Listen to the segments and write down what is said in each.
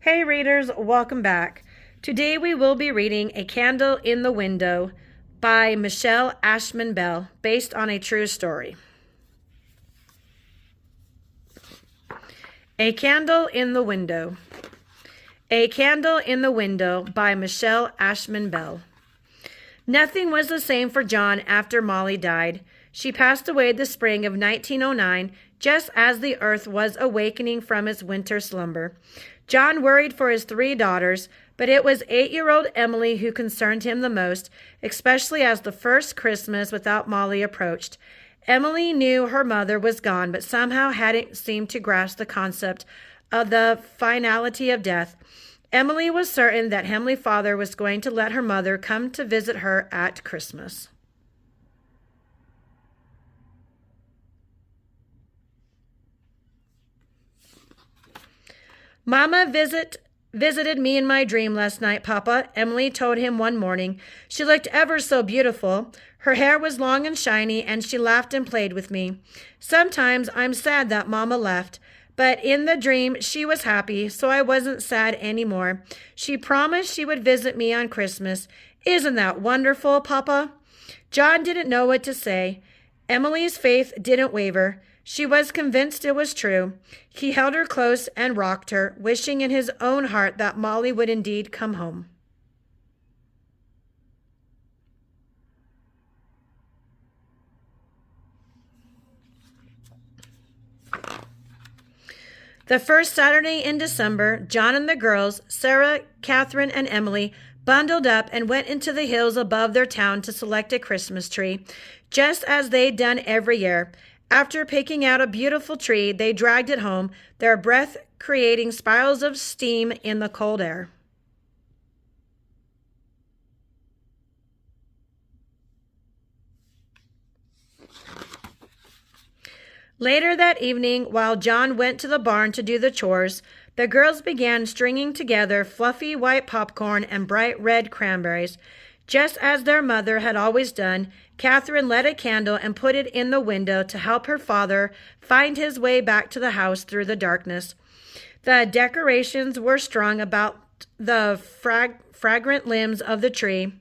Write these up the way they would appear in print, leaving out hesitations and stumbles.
Hey readers, welcome back. Today we will be reading A Candle in the Window by Michele Ashman Bell, based on a true story. A Candle in the Window. A Candle in the Window by Michele Ashman Bell. Nothing was the same for John after Molly died. She passed away the spring of 1909, just as the earth was awakening from its winter slumber. John worried for his 3 daughters, but it was 8-year-old Emily who concerned him the most, especially as the first Christmas without Molly approached. Emily knew her mother was gone, but somehow hadn't seemed to grasp the concept of the finality of death. Emily was certain that Heavenly Father was going to let her mother come to visit her at Christmas. Mama visited me in my dream last night, Papa, Emily told him one morning. She looked ever so beautiful. Her hair was long and shiny, and she laughed and played with me. Sometimes I'm sad that Mama left, but in the dream she was happy, so I wasn't sad anymore. She promised she would visit me on Christmas. Isn't that wonderful, Papa? John didn't know what to say. Emily's faith didn't waver. She was convinced it was true. He held her close and rocked her, wishing in his own heart that Molly would indeed come home. The first Saturday in December, John and the girls, Sarah, Catherine, and Emily, bundled up and went into the hills above their town to select a Christmas tree, just as they'd done every year. After picking out a beautiful tree, they dragged it home, their breath creating spirals of steam in the cold air. Later that evening, while John went to the barn to do the chores, the girls began stringing together fluffy white popcorn and bright red cranberries. Just as their mother had always done, Catherine lit a candle and put it in the window to help her father find his way back to the house through the darkness. The decorations were strung about the fragrant limbs of the tree,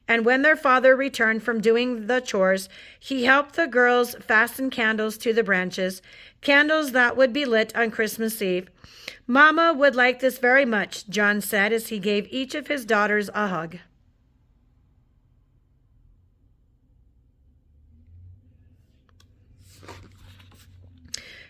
and when their father returned from doing the chores, he helped the girls fasten candles to the branches, candles that would be lit on Christmas Eve. Mama would like this very much, John said as he gave each of his daughters a hug.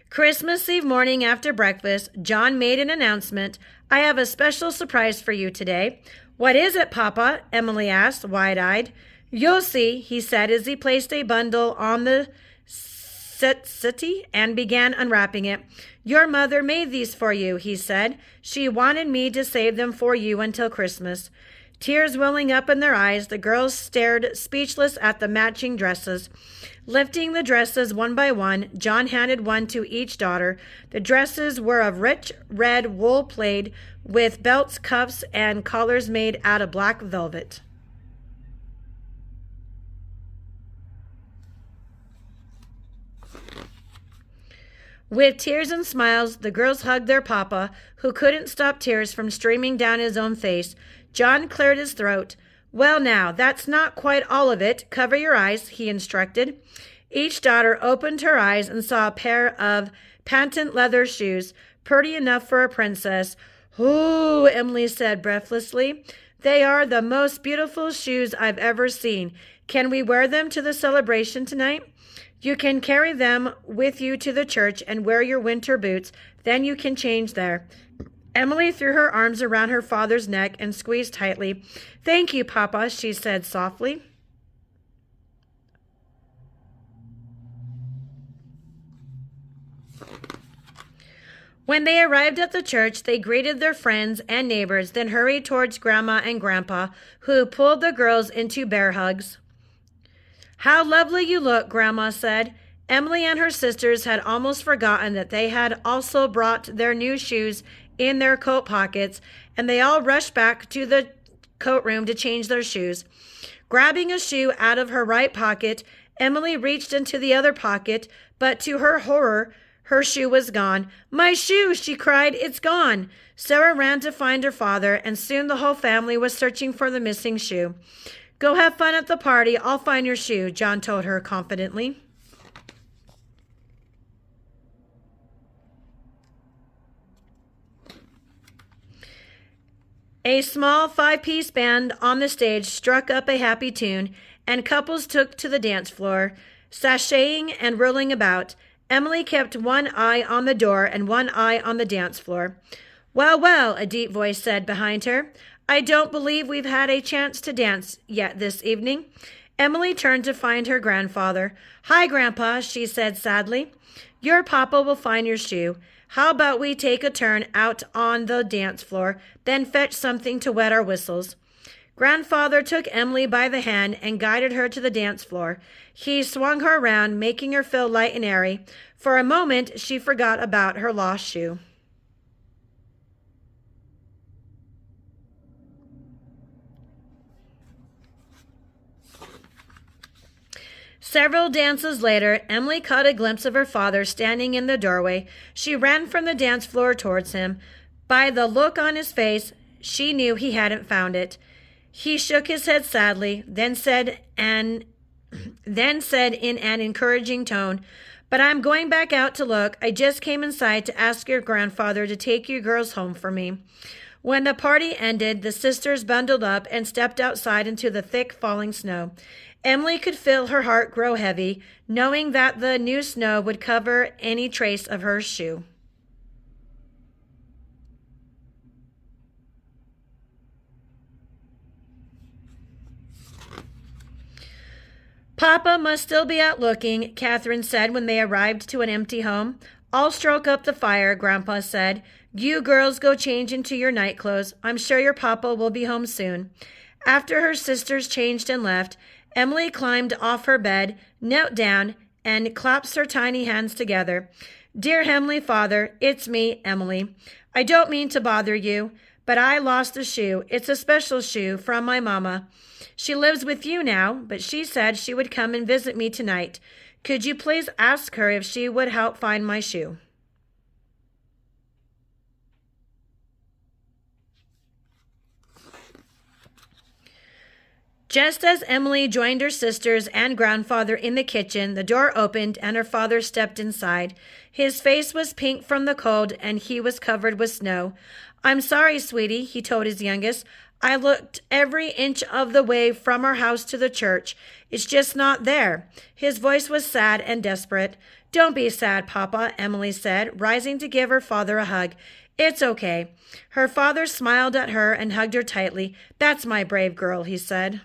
Christmas Eve morning after breakfast, John made an announcement. I have a special surprise for you today. What is it, Papa? Emily asked, wide-eyed. You'll see, he said as he placed a bundle on the settee and began unwrapping it. Your mother made these for you, he said. She wanted me to save them for you until Christmas. Tears welling up in their eyes, the girls stared speechless at the matching dresses. Lifting the dresses one by one, John handed one to each daughter. The dresses were of rich red wool plaid with belts, cuffs, and collars made out of black velvet. With tears and smiles, the girls hugged their papa, who couldn't stop tears from streaming down his own face. John cleared his throat. Well, now, that's not quite all of it. Cover your eyes, he instructed. Each daughter opened her eyes and saw a pair of patent leather shoes, pretty enough for a princess. Ooh, Emily said breathlessly. They are the most beautiful shoes I've ever seen. Can we wear them to the celebration tonight? You can carry them with you to the church and wear your winter boots. Then you can change there. Emily threw her arms around her father's neck and squeezed tightly. Thank you, Papa, she said softly. When they arrived at the church, they greeted their friends and neighbors, then hurried towards Grandma and Grandpa, who pulled the girls into bear hugs. How lovely you look, Grandma said. Emily and her sisters had almost forgotten that they had also brought their new shoes in their coat pockets, and they all rushed back to the coat room to change their shoes. Grabbing a shoe out of her right pocket, Emily reached into the other pocket, but to her horror, Her shoe was gone. "My shoe!" she cried. "It's gone!" Sarah ran to find her father, and soon the whole family was searching for the missing shoe. "Go have fun at the party. I'll find your shoe," John told her confidently. A small five-piece band on the stage struck up a happy tune, and couples took to the dance floor, sashaying and rolling about. Emily kept one eye on the door and one eye on the dance floor. "Well, well," a deep voice said behind her. "I don't believe we've had a chance to dance yet this evening." Emily turned to find her grandfather. "Hi, Grandpa," she said sadly. "Your papa will find your shoe. How about we take a turn out on the dance floor, then fetch something to wet our whistles?" Grandfather took Emily by the hand and guided her to the dance floor. He swung her around, making her feel light and airy. For a moment, she forgot about her lost shoe. Several dances later, Emily caught a glimpse of her father standing in the doorway. She ran from the dance floor towards him. By the look on his face, she knew he hadn't found it. He shook his head sadly, then said in an encouraging tone, "But I'm going back out to look. I just came inside to ask your grandfather to take you girls home for me." When the party ended, the sisters bundled up and stepped outside into the thick falling snow. Emily could feel her heart grow heavy, knowing that the new snow would cover any trace of her shoe. "Papa must still be out looking," Catherine said when they arrived to an empty home. "I'll stroke up the fire," Grandpa said. "You girls go change into your night clothes. I'm sure your papa will be home soon." After her sisters changed and left, Emily climbed off her bed, knelt down, and clasped her tiny hands together. "Dear Heavenly Father, it's me, Emily. I don't mean to bother you, but I lost a shoe. It's a special shoe from my mama. She lives with you now, but she said she would come and visit me tonight. Could you please ask her if she would help find my shoe?" Just as Emily joined her sisters and grandfather in the kitchen, the door opened and her father stepped inside. His face was pink from the cold and he was covered with snow. "I'm sorry, sweetie," he told his youngest. "I looked every inch of the way from our house to the church. It's just not there." His voice was sad and desperate. "Don't be sad, Papa," Emily said, rising to give her father a hug. "It's okay." Her father smiled at her and hugged her tightly. "That's my brave girl," he said.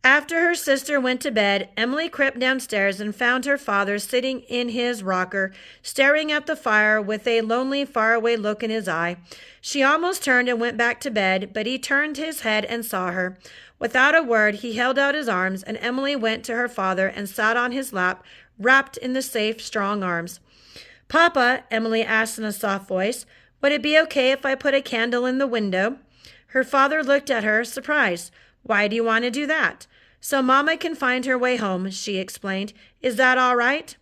After her sister went to bed, Emily crept downstairs and found her father sitting in his rocker, staring at the fire with a lonely, faraway look in his eye. She almost turned and went back to bed, but he turned his head and saw her. Without a word, he held out his arms, and Emily went to her father and sat on his lap, wrapped in the safe, strong arms. "Papa," Emily asked in a soft voice, "would it be okay if I put a candle in the window?" Her father looked at her, surprised. "Why do you want to do that?" "So Mama can find her way home," she explained. "Is that all right?"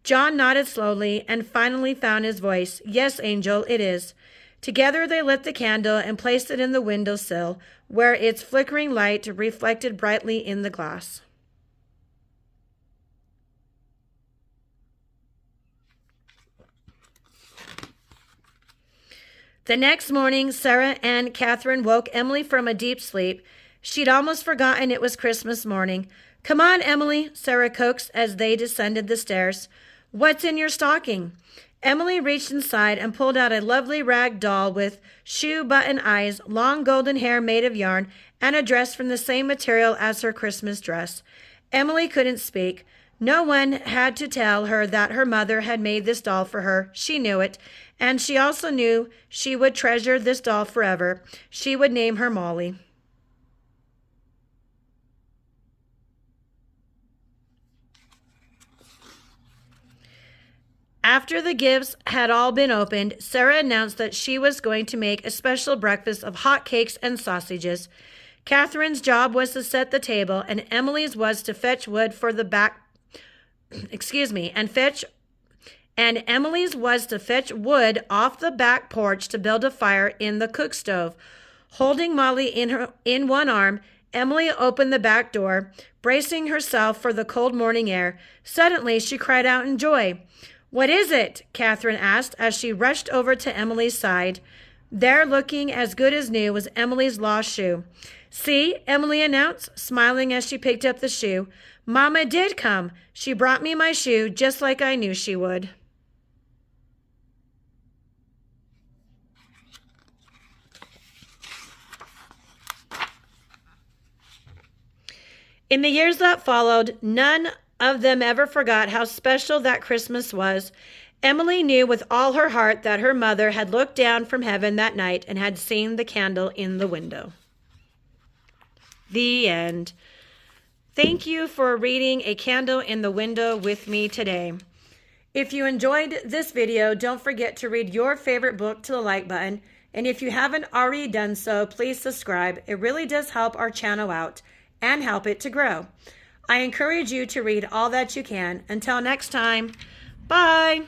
John nodded slowly and finally found his voice. "Yes, Angel, it is." Together they lit the candle and placed it in the window sill, where its flickering light reflected brightly in the glass. The next morning, Sarah and Catherine woke Emily from a deep sleep. She'd almost forgotten it was Christmas morning. "Come on, Emily," Sarah coaxed as they descended the stairs. "What's in your stocking?" Emily reached inside and pulled out a lovely rag doll with shoe button eyes, long golden hair made of yarn, and a dress from the same material as her Christmas dress. Emily couldn't speak. No one had to tell her that her mother had made this doll for her. She knew it, and she also knew she would treasure this doll forever. She would name her Molly. After the gifts had all been opened, Sarah announced that she was going to make a special breakfast of hot cakes and sausages. Catherine's job was to set the table, and Emily's was to fetch wood for the back. And Emily's was to fetch wood off the back porch to build a fire in the cook stove. Holding Molly in one arm, Emily opened the back door, bracing herself for the cold morning air. Suddenly, she cried out in joy. "What is it?" Catherine asked as she rushed over to Emily's side. There, looking as good as new, was Emily's lost shoe. "See," Emily announced, smiling as she picked up the shoe. "Mama did come. She brought me my shoe just like I knew she would." In the years that followed, none of them ever forgot how special that Christmas was. Emily knew with all her heart that her mother had looked down from heaven that night and had seen the candle in the window. The end. Thank you for reading A Candle in the Window with me today. If you enjoyed this video, don't forget to read your favorite book to the like button. And if you haven't already done so, please subscribe. It really does help our channel out and help it to grow. I encourage you to read all that you can. Until next time, bye.